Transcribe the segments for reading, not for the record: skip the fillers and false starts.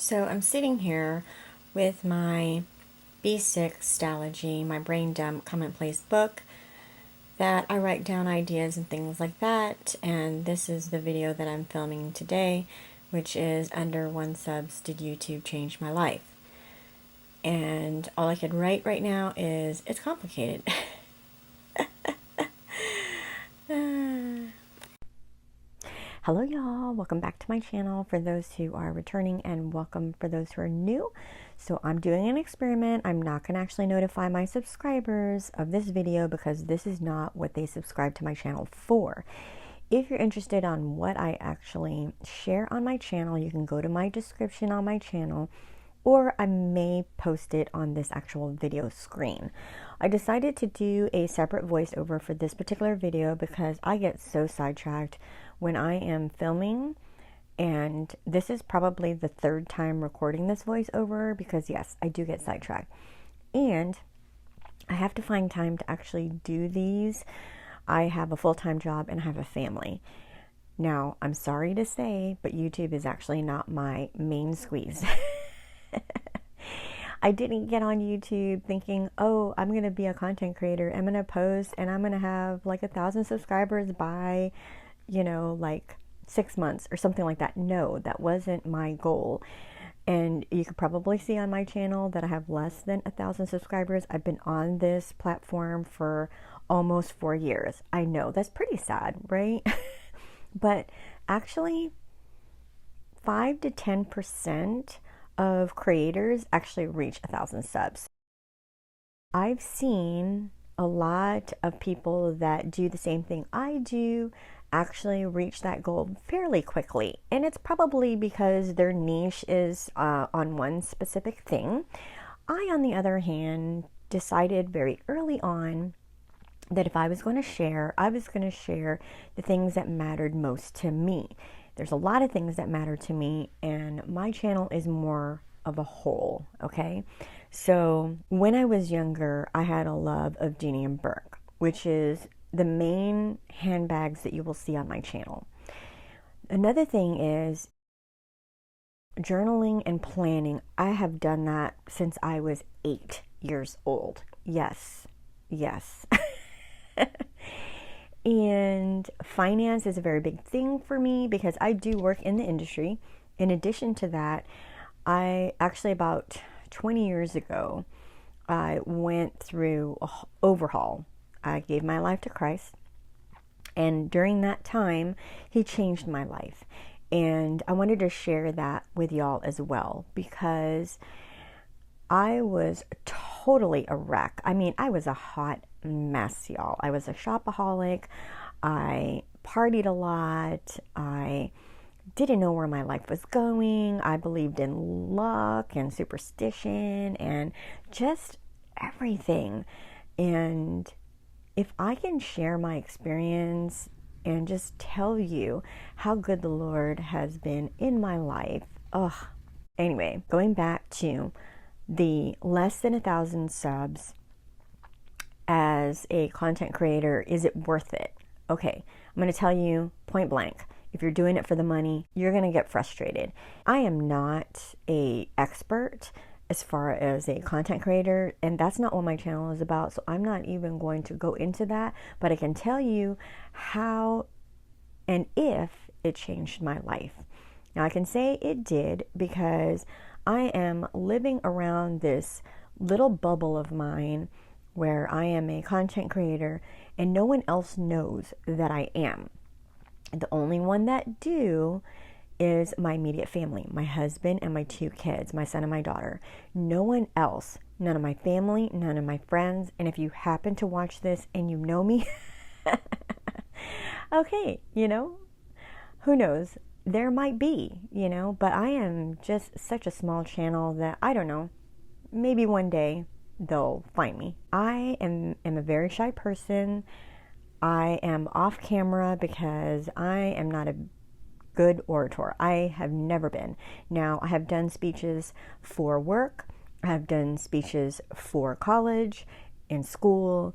So I'm sitting here with my B6 Stalogy, my brain dump commonplace book that I write down ideas and things like that. And this is the video that I'm filming today, which is under 1 subs did YouTube change my life? And all I could write right now is it's complicated. Hello y'all, welcome back to my channel for those who are returning and welcome for those who are new. So I'm doing an experiment. I'm not going to actually notify my subscribers of this video because this is not what they subscribe to my channel for. If you're interested on what I actually share on my channel, you can go to my description on my channel, or I may post it on this actual video screen. I decided to do a separate voiceover for this particular video because I get so sidetracked when I am filming, and this is probably the 3rd time recording this voiceover because yes, I do get sidetracked. And I have to find time to actually do these. I have a full-time job and I have a family. Now, I'm sorry to say, but YouTube is actually not my main squeeze. I didn't get on YouTube thinking, oh, I'm going to be a content creator. I'm going to post and I'm going to have like 1,000 subscribers by, like 6 months or something like that. No, that wasn't my goal. And you could probably see on my channel that I have less than 1,000 subscribers. I've been on this platform for almost 4 years. I know that's pretty sad, right? But actually 5 to 10% of creators actually reach 1,000 subs. I've seen a lot of people that do the same thing I do actually reach that goal fairly quickly, and it's probably because their niche is on one specific thing. I, on the other hand, decided very early on that if I was going to share, I was going to share the things that mattered most to me. There's a lot of things that matter to me, and my channel is more of a whole, okay? So when I was younger, I had a love of Jeannie and Burke, which is the main handbags that you will see on my channel. Another thing is journaling and planning. I have done that since I was 8 years old. Yes. And finance is a very big thing for me because I do work in the industry. In addition to that, I actually about 20 years ago, I went through an overhaul. I gave my life to Christ, and during that time, He changed my life. And I wanted to share that with y'all as well because I was totally a wreck. I mean, I was a hot mess, y'all. I was a shopaholic. I partied a lot. I didn't know where my life was going. I believed in luck and superstition and just everything. And if I can share my experience and just tell you how good the Lord has been in my life. Anyway, going back to the less than 1,000 subs as a content creator, is it worth it? Okay, I'm going to tell you point blank. If you're doing it for the money, you're going to get frustrated. I am not an expert as far as a content creator, and that's not what my channel is about, so I'm not even going to go into that, but I can tell you how and if it changed my life. Now, I can say it did because I am living around this little bubble of mine where I am a content creator and no one else knows that I am. The only one that do is my immediate family, my husband and my 2 kids, my son and my daughter. No one else, none of my family, none of my friends. And if you happen to watch this and you know me, okay, who knows? There might be, but I am just such a small channel that I don't know, maybe one day they'll find me. I am a very shy person. I am off camera because I am not a good orator. I have never been. Now, I have done speeches for work. I have done speeches for college, in school.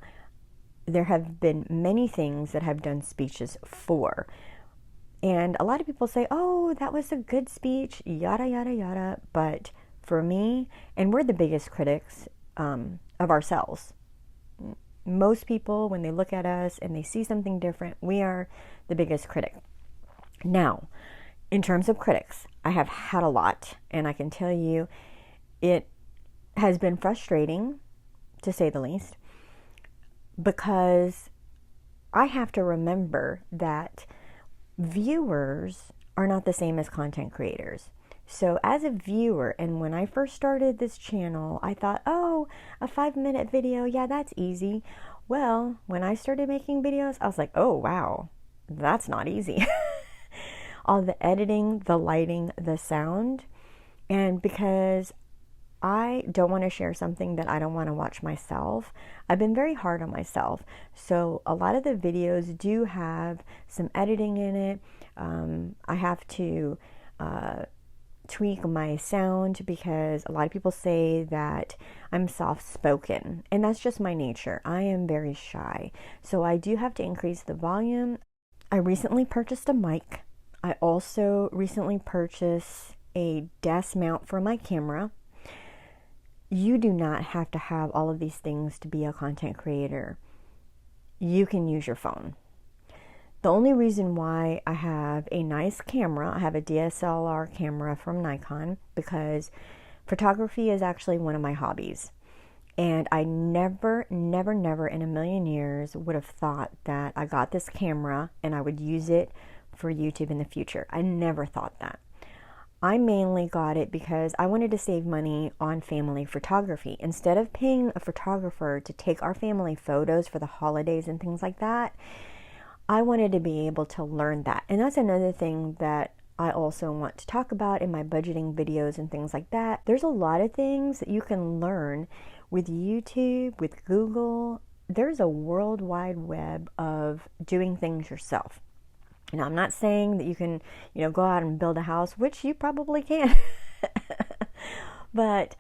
There have been many things that I've done speeches for. And a lot of people say, oh, that was a good speech, yada, yada, yada. But for me, and we're the biggest critics of ourselves. Most people, when they look at us and they see something different, we are the biggest critic. Now, in terms of critics, I have had a lot, and I can tell you it has been frustrating, to say the least, because I have to remember that viewers are not the same as content creators. So as a viewer, and when I first started this channel, I thought, oh, a 5-minute video, yeah, that's easy. Well, when I started making videos, I was like, oh, wow, that's not easy. All the editing, the lighting, the sound, and because I don't want to share something that I don't want to watch myself, I've been very hard on myself. So a lot of the videos do have some editing in it. I have to tweak my sound because a lot of people say that I'm soft-spoken, and that's just my nature. I am very shy. So I do have to increase the volume. I recently purchased a mic. I also recently purchased a desk mount for my camera. You do not have to have all of these things to be a content creator. You can use your phone. The only reason why I have a nice camera, I have a DSLR camera from Nikon, because photography is actually one of my hobbies. And I never, never, never in a million years would have thought that I got this camera and I would use it for YouTube in the future. I never thought that. I mainly got it because I wanted to save money on family photography. Instead of paying a photographer to take our family photos for the holidays and things like that, I wanted to be able to learn that. And that's another thing that I also want to talk about in my budgeting videos and things like that. There's a lot of things that you can learn with YouTube, with Google. There's a world wide web of doing things yourself. Now, I'm not saying that you can, go out and build a house, which you probably can. But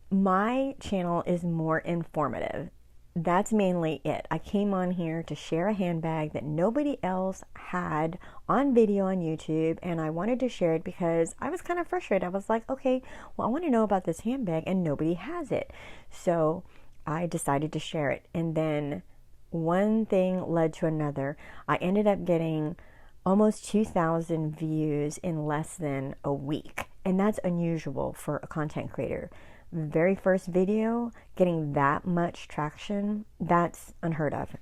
my channel is more informative. That's mainly it. I came on here to share a handbag that nobody else had on video on YouTube, and I wanted to share it because I was kind of frustrated. I was like, okay, well, I want to know about this handbag and nobody has it. So I decided to share it. And then one thing led to another. I ended up getting almost 2,000 views in less than a week. And that's unusual for a content creator. Very first video, getting that much traction, that's unheard of.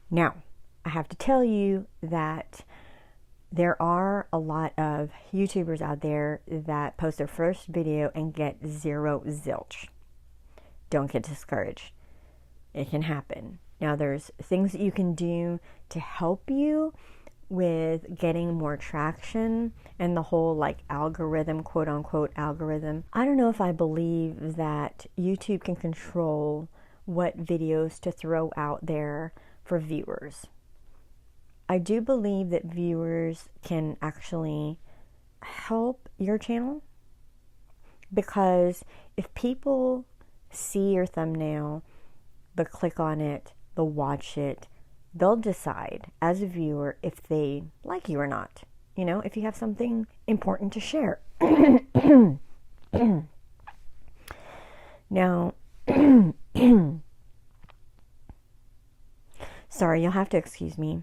Now, I have to tell you that there are a lot of YouTubers out there that post their first video and get zero zilch. Don't get discouraged. It can happen. Now, there's things that you can do to help you with getting more traction and the whole algorithm, quote unquote algorithm. I don't know if I believe that YouTube can control what videos to throw out there for viewers. I do believe that viewers can actually help your channel, because if people see your thumbnail, they'll click on it, they'll watch it, they'll decide as a viewer if they like you or not. If you have something important to share. Now, sorry, you'll have to excuse me.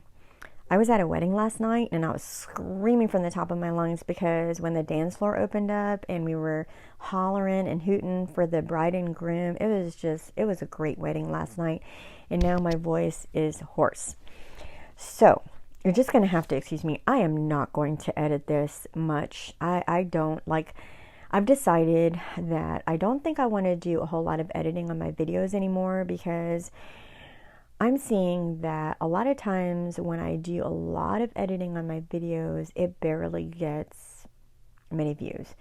I was at a wedding last night and I was screaming from the top of my lungs because when the dance floor opened up and we were hollering and hooting for the bride and groom, it was a great wedding last night, and now my voice is hoarse. So you're just going to have to excuse me. I am not going to edit this much. I've decided that I don't think I want to do a whole lot of editing on my videos anymore, because I'm seeing that a lot of times when I do a lot of editing on my videos, it barely gets many views.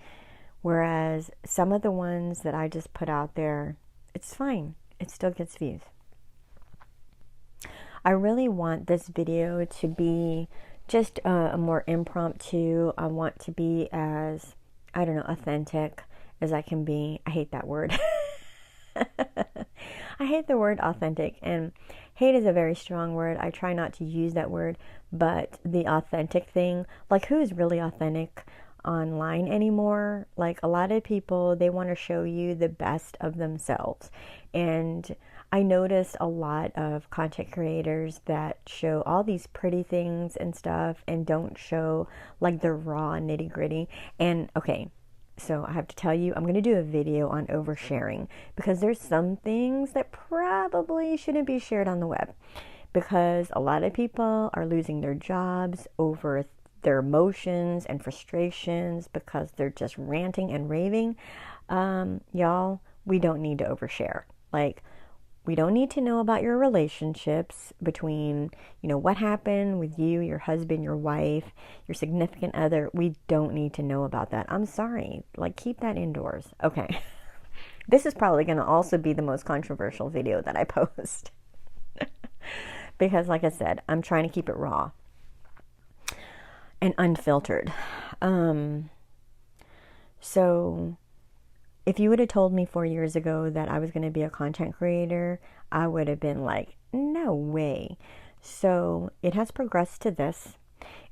Whereas some of the ones that I just put out there, it's fine. It still gets views. I really want this video to be just a more impromptu. I want to be as, authentic as I can be. I hate that word. I hate the word authentic, and hate is a very strong word. I try not to use that word, but the authentic thing, like who is really authentic online anymore? Like a lot of people, they want to show you the best of themselves. And I noticed a lot of content creators that show all these pretty things and stuff and don't show like the raw nitty gritty. And okay, so I have to tell you, I'm going to do a video on oversharing because there's some things that probably shouldn't be shared on the web because a lot of people are losing their jobs over their emotions and frustrations because they're just ranting and raving. Y'all, we don't need to overshare. Like, we don't need to know about your relationships between, what happened with you, your husband, your wife, your significant other. We don't need to know about that. I'm sorry. Like, keep that indoors. Okay. This is probably going to also be the most controversial video that I post. Because, like I said, I'm trying to keep it raw and unfiltered. So if you would have told me 4 years ago that I was going to be a content creator, I would have been like, no way. So it has progressed to this.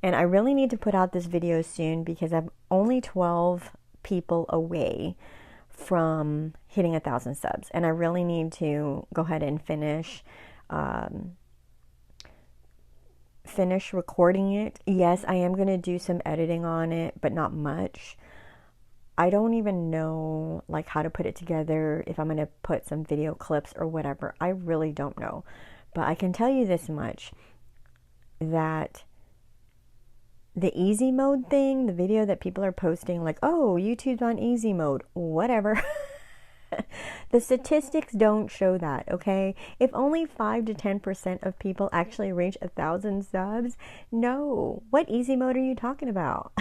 And I really need to put out this video soon because I'm only 12 people away from hitting 1,000 subs. And I really need to go ahead and finish recording it. Yes, I am going to do some editing on it, but not much. I don't even know like how to put it together, if I'm going to put some video clips or whatever. I really don't know. But I can tell you this much, that the easy mode thing, the video that people are posting like, oh, YouTube's on easy mode, whatever. The statistics don't show that, okay? If only 5 to 10% of people actually reach 1,000 subs, no. What easy mode are you talking about?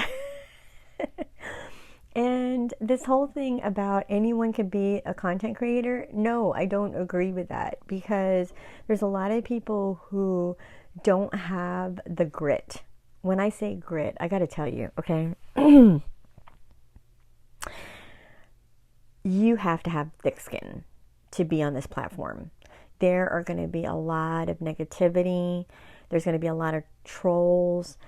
And this whole thing about anyone can be a content creator, no, I don't agree with that because there's a lot of people who don't have the grit. When I say grit, I got to tell you, okay? You have to have thick skin to be on this platform. There are going to be a lot of negativity. There's going to be a lot of trolls.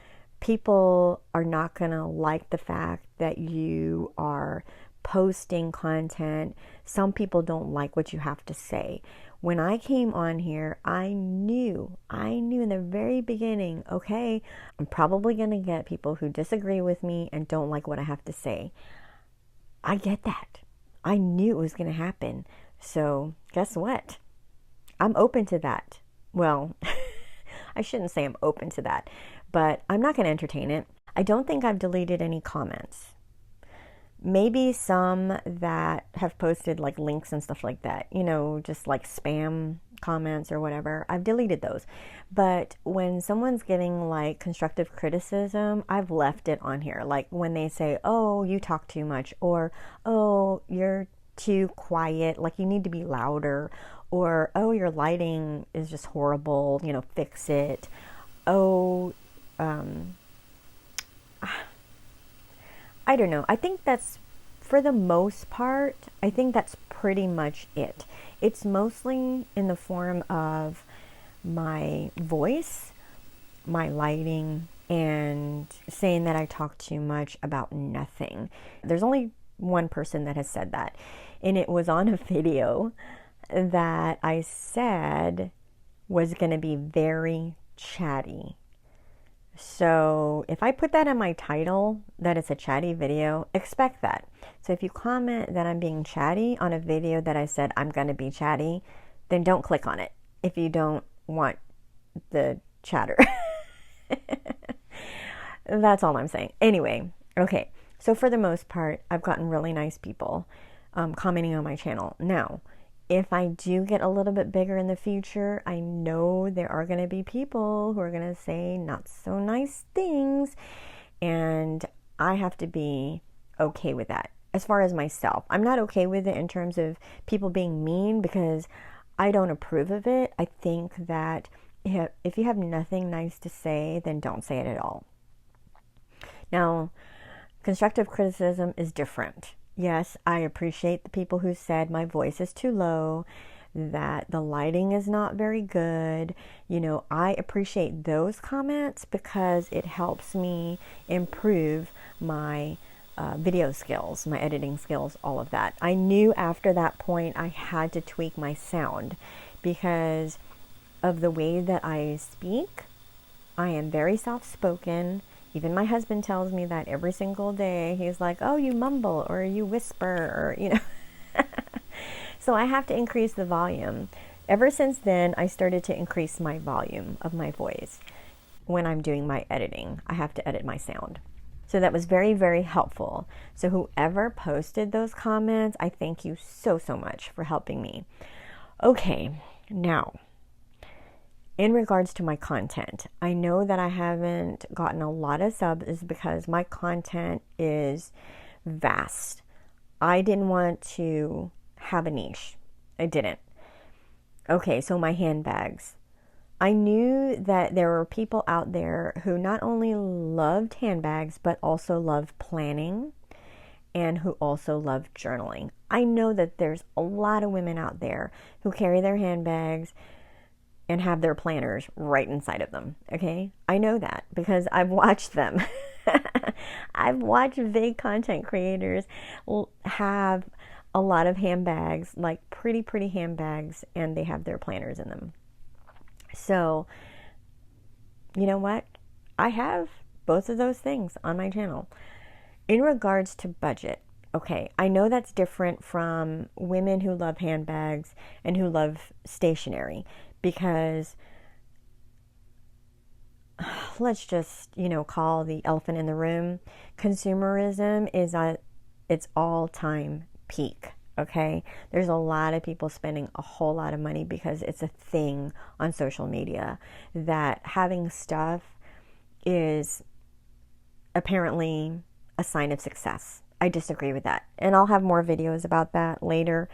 People are not going to like the fact that you are posting content. Some people don't like what you have to say. When I came on here, I knew in the very beginning, okay, I'm probably going to get people who disagree with me and don't like what I have to say. I get that. I knew it was going to happen. So guess what? I'm open to that. Well, I shouldn't say I'm open to that, but I'm not going to entertain it. I don't think I've deleted any comments. Maybe some that have posted like links and stuff like that, just like spam comments or whatever. I've deleted those. But when someone's giving like constructive criticism, I've left it on here. Like when they say, oh, you talk too much, or, oh, you're too quiet, like you need to be louder, or, oh, your lighting is just horrible, fix it. Oh, I don't know. I think that's, for the most part, I think that's pretty much it. It's mostly in the form of my voice, my lighting, and saying that I talk too much about nothing. There's only one person that has said that, and it was on a video that I said was going to be very chatty. So if I put that in my title, that it's a chatty video, expect that. So if you comment that I'm being chatty on a video that I said I'm going to be chatty, then don't click on it if you don't want the chatter. That's all I'm saying. Anyway, okay. So for the most part, I've gotten really nice people commenting on my channel. Now, if I do get a little bit bigger in the future, I know there are going to be people who are going to say not so nice things, and I have to be okay with that. As far as myself, I'm not okay with it in terms of people being mean because I don't approve of it. I think that if you have nothing nice to say, then don't say it at all. Now, constructive criticism is different. Yes, I appreciate the people who said my voice is too low, that the lighting is not very good. You know, I appreciate those comments because it helps me improve my video skills, my editing skills, all of that. I knew after that point I had to tweak my sound because of the way that I speak. I am very soft-spoken. Even my husband tells me that every single day. He's like, oh, you mumble or you whisper or, you know. So I have to increase the volume. Ever since then, I started to increase my volume of my voice. When I'm doing my editing, I have to edit my sound. So that was very, very helpful. So whoever posted those comments, I thank you so, so much for helping me. Okay, now, in regards to my content, I know that I haven't gotten a lot of subs because my content is vast. I didn't want to have a niche. I didn't. Okay, so my handbags. I knew that there were people out there who not only loved handbags, but also loved planning and who also loved journaling. I know that there's a lot of women out there who carry their handbags and have their planners right inside of them, okay? I know that because I've watched them. I've watched VID content creators have a lot of handbags, like pretty, pretty handbags, and they have their planners in them. So, you know what? I have both of those things on my channel. In regards to budget, okay, I know that's different from women who love handbags and who love stationery because let's just, you know, call the elephant in the room. Consumerism is at its all-time peak, okay? There's a lot of people spending a whole lot of money because it's a thing on social media that having stuff is apparently a sign of success. I disagree with that. And I'll have more videos about that later,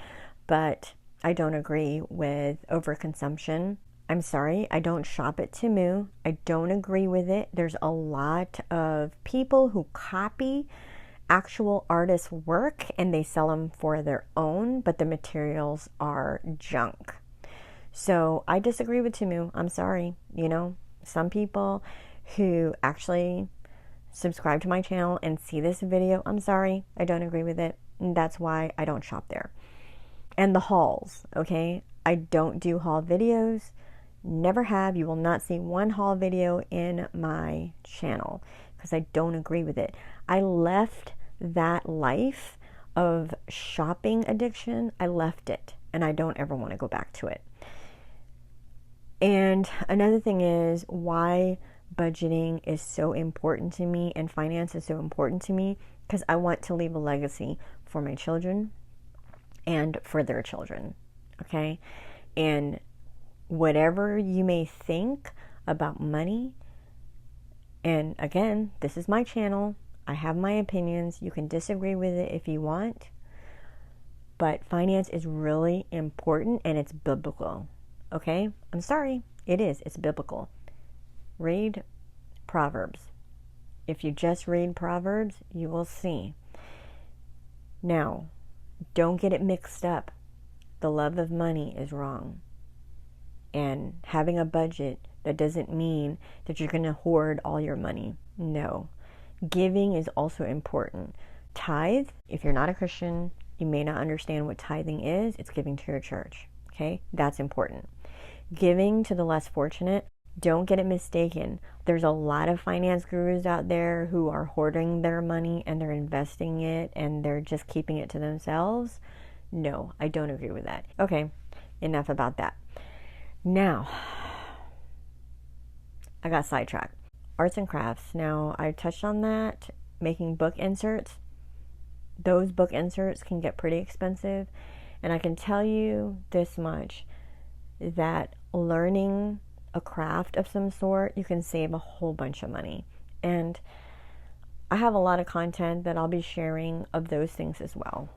but I don't agree with overconsumption. I'm sorry, I don't shop at Temu. I don't agree with it. There's a lot of people who copy actual artists' work and they sell them for their own, but the materials are junk. So I disagree with Temu. I'm sorry. You know, some people who actually subscribe to my channel and see this video, I'm sorry, I don't agree with it. And that's why I don't shop there. And the hauls, okay? I don't do haul videos. Never have. You will not see one haul video in my channel because I don't agree with it. I left that life of shopping addiction. I left it and I don't ever want to go back to it. And another thing is why budgeting is so important to me and finance is so important to me because I want to leave a legacy for my children and for their children, okay? And whatever you may think about money, and again, this is my channel, I have my opinions, you can disagree with it if you want, but finance is really important and it's biblical, okay? I'm sorry, it is, it's biblical. Read Proverbs. If you just read Proverbs, you will see. Now, don't get it mixed up. The love of money is wrong. And having a budget, that doesn't mean that you're going to hoard all your money. No. Giving is also important. Tithe, if you're not a Christian, you may not understand what tithing is. It's giving to your church. Okay? That's important. Giving to the less fortunate, don't get it mistaken. There's a lot of finance gurus out there who are hoarding their money and they're investing it and they're just keeping it to themselves. No, I don't agree with that. Okay, enough about that. Now, I got sidetracked. Arts and crafts. Now, I touched on that. Making book inserts. Those book inserts can get pretty expensive. And I can tell you this much, that learning a craft of some sort, you can save a whole bunch of money. And I have a lot of content that I'll be sharing of those things as well.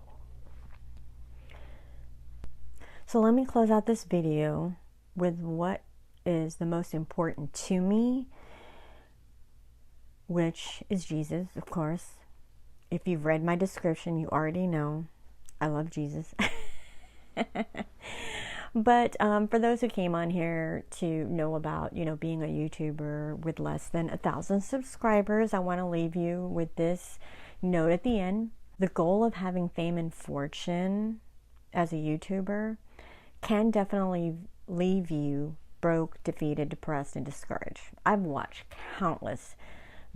So let me close out this video with what is the most important to me, which is Jesus, of course. If you've read my description, you already know I love Jesus. But for those who came on here to know about, being a YouTuber with less than 1,000 subscribers, I want to leave you with this note at the end. The goal of having fame and fortune as a YouTuber can definitely leave you broke, defeated, depressed, and discouraged. I've watched countless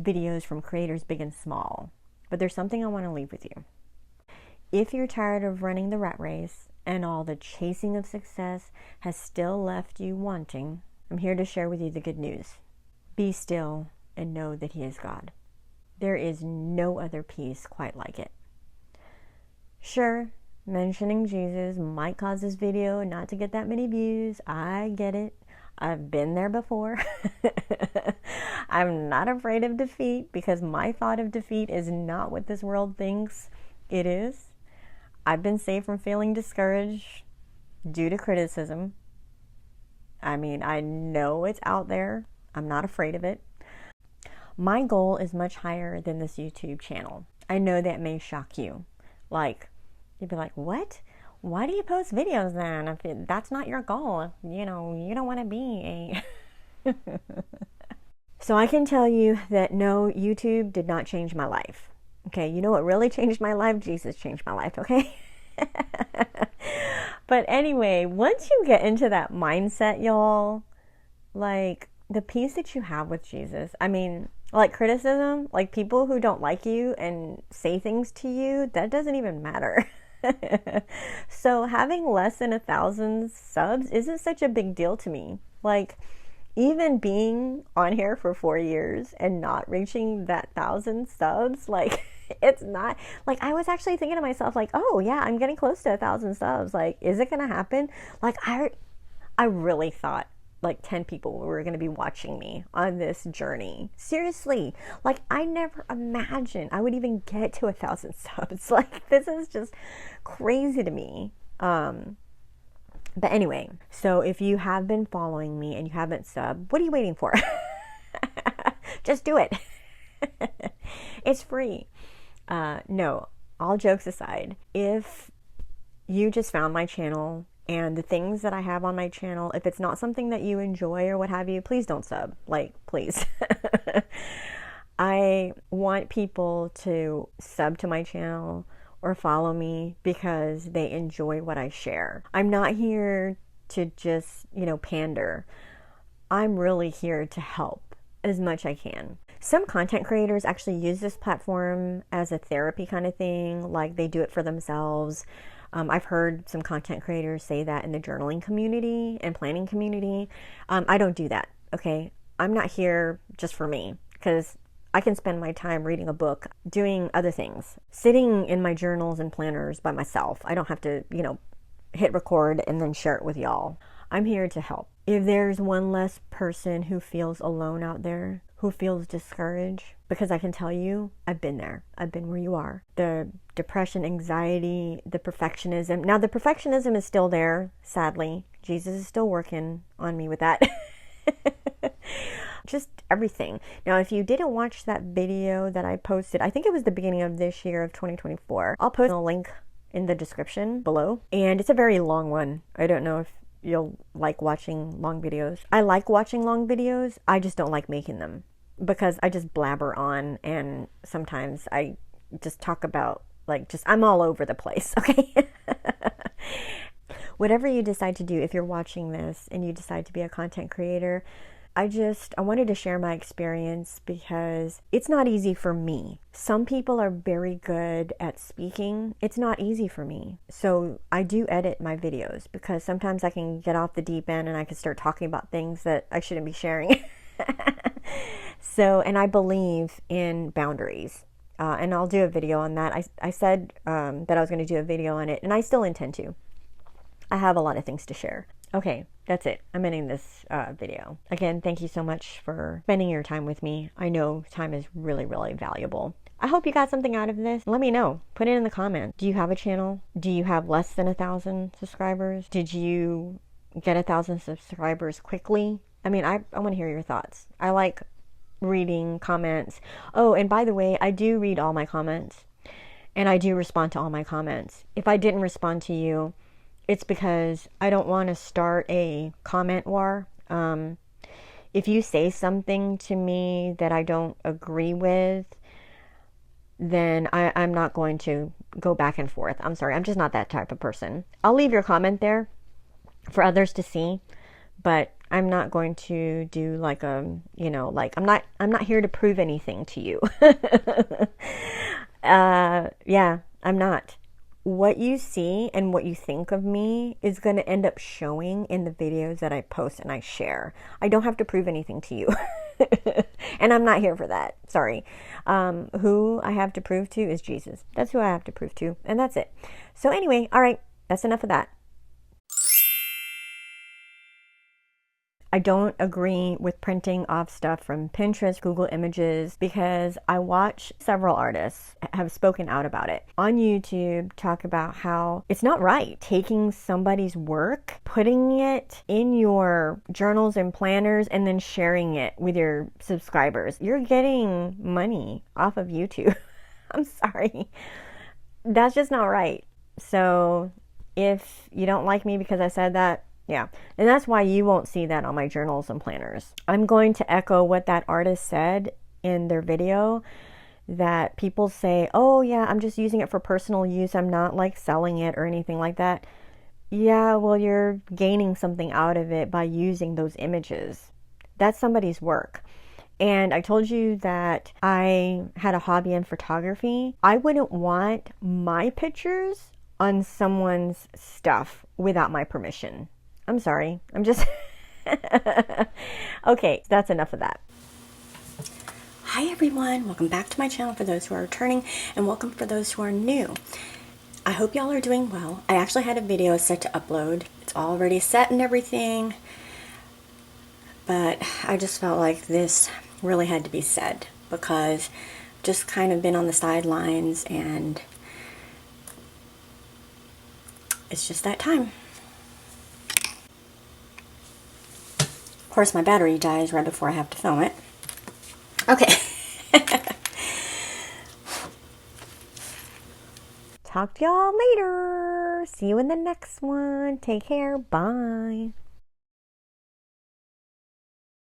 videos from creators big and small, but there's something I want to leave with you. If you're tired of running the rat race and all the chasing of success has still left you wanting, I'm here to share with you the good news. Be still and know that He is God. There is no other peace quite like it. Sure, mentioning Jesus might cause this video not to get that many views. I get it. I've been there before. I'm not afraid of defeat because my thought of defeat is not what this world thinks it is. I've been saved from feeling discouraged due to criticism. I mean, I know it's out there. I'm not afraid of it. My goal is much higher than this YouTube channel. I know that may shock you. Like, you'd be like, what? Why do you post videos then if that's not your goal? You don't want to be a... So I can tell you that no, YouTube did not change my life. Okay, you know what really changed my life? Jesus changed my life, okay? But anyway, once you get into that mindset, y'all, like the peace that you have with Jesus, I mean, like criticism, like people who don't like you and say things to you, that doesn't even matter. So having less than 1,000 subs isn't such a big deal to me. Like, even being on here for 4 years and not reaching that 1,000 subs, like, it's not, like, I was actually thinking to myself, like, oh yeah, I'm getting close to 1,000 subs. Like, is it gonna happen? Like, I really thought like 10 people were going to be watching me on this journey. Seriously, like I never imagined I would even get to 1,000 subs. Like, this is just crazy to me. But anyway, so if you have been following me and you haven't subbed, what are you waiting for? Just do it. It's free. No, all jokes aside, if you just found my channel and the things that I have on my channel, if it's not something that you enjoy or what have you, please don't sub. Like, please. I want people to sub to my channel or follow me because they enjoy what I share. I'm not here to just, pander. I'm really here to help as much I can. Some content creators actually use this platform as a therapy kind of thing, like they do it for themselves. I've heard some content creators say that in the journaling community and planning community. I don't do that, okay? I'm not here just for me because I can spend my time reading a book, doing other things, sitting in my journals and planners by myself. I don't have to, hit record and then share it with y'all. I'm here to help. If there's one less person who feels alone out there, who feels discouraged, because I can tell you, I've been there. I've been where you are. The depression, anxiety, the perfectionism. Now, the perfectionism is still there, sadly. Jesus is still working on me with that. Just everything. Now, if you didn't watch that video that I posted, I think it was the beginning of this year of 2024. I'll post a link in the description below. And it's a very long one. I don't know if you'll like watching long videos. I like watching long videos. I just don't like making them because I just blabber on, and sometimes I just talk about I'm all over the place, okay? Whatever you decide to do, if you're watching this and you decide to be a content creator, I wanted to share my experience because it's not easy for me. Some people are very good at speaking. It's not easy for me. So I do edit my videos because sometimes I can get off the deep end and I can start talking about things that I shouldn't be sharing. And I believe in boundaries. And I'll do a video on that. I said that I was going to do a video on it, and I still intend to. I have a lot of things to share. Okay, that's it. I'm ending this video. Again, thank you so much for spending your time with me. I know time is really, really valuable. I hope you got something out of this. Let me know. Put it in the comments. Do you have a channel? Do you have less than 1,000 subscribers? Did you get 1,000 subscribers quickly? I mean, I want to hear your thoughts. I like reading comments. Oh, and by the way, I do read all my comments. And I do respond to all my comments. If I didn't respond to you, it's because I don't want to start a comment war. If you say something to me that I don't agree with, then I'm not going to go back and forth. I'm sorry, I'm just not that type of person. I'll leave your comment there for others to see, but I'm not going to do like a, like I'm not here to prove anything to you. Yeah, I'm not. What you see and what you think of me is going to end up showing in the videos that I post and I share. I don't have to prove anything to you. And I'm not here for that. Sorry. Who I have to prove to is Jesus. That's who I have to prove to. And that's it. So anyway, all right. That's enough of that. I don't agree with printing off stuff from Pinterest, Google Images, because I watch several artists have spoken out about it on YouTube, talk about how it's not right taking somebody's work, putting it in your journals and planners, and then sharing it with your subscribers. You're getting money off of YouTube. I'm sorry. That's just not right. So if you don't like me because I said that, yeah, and that's why you won't see that on my journals and planners. I'm going to echo what that artist said in their video, that people say, oh yeah, I'm just using it for personal use. I'm not like selling it or anything like that. Yeah, well, you're gaining something out of it by using those images. That's somebody's work. And I told you that I had a hobby in photography. I wouldn't want my pictures on someone's stuff without my permission. I'm sorry. I'm just... Okay, that's enough of that. Hi everyone. Welcome back to my channel for those who are returning, and welcome for those who are new. I hope y'all are doing well. I actually had a video set to upload. It's already set and everything, but I just felt like this really had to be said because I've just kind of been on the sidelines and it's just that time. Of course, my battery dies right before I have to film it. Okay. Talk to y'all later. See you in the next one. Take care. Bye.